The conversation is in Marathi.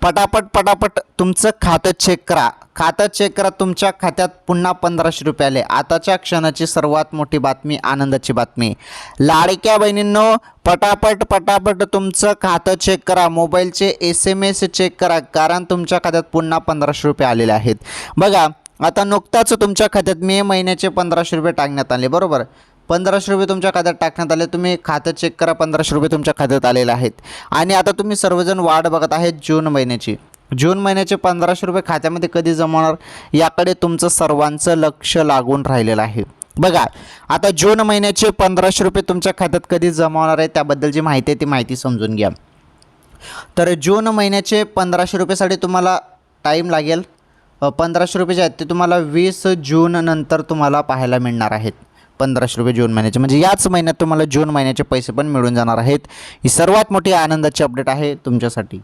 पटापट पटापट तुमचं खातं चेक करा. खातं चेक करा, तुमच्या खात्यात पुन्हा 1500 रुपये आले. आताच्या क्षणाची सर्वात मोठी बातमी, आनंदाची बातमी. लाडक्या बहिणींनो, पटापट पटापट तुमचं खातं चेक करा. मोबाईलचे SMS चेक करा, कारण तुमच्या खात्यात पुन्हा 1500 रुपये आलेले आहेत. बघा, आता नुकताच तुमच्या खात्यात मे महिन्याचे 1500 रुपये टाकण्यात आले, बरोबर. 1500 रुपये तुमच्या खात्यात टाकण्यात आले. तुम्ही खातं चेक करा, 1500 रुपये तुमच्या खात्यात आलेले आहेत. आणि आता तुम्ही सर्वजण वाट बघत आहेत जून महिन्याची. जून महिन्याचे 1500 रुपये खात्यामध्ये कधी जमा होणार, याकडे तुमचं सर्वांचं लक्ष लागून राहिलेलं आहे. बघा, आता जून महिन्याचे 1500 रुपये तुमच्या खात्यात कधी जमा होणार आहे, त्याबद्दलची माहिती आहे, ती माहिती समजून घ्या. तर जून महिन्याचे 1500 रुपयेसाठी तुम्हाला टाईम लागेल. 1500 रुपये जे आहेत ते तुम्हाला 20 जून नंतर तुम्हाला पाहायला मिळणार आहेत. 1500 रुपये जून महिन्याचे, म्हणजे याच महिन्यात तुम्हाला जून महिन्याचे पैसे पण मिळून जाणार आहेत. ही सर्वात मोठी आनंदाची अपडेट आहे तुमच्यासाठी.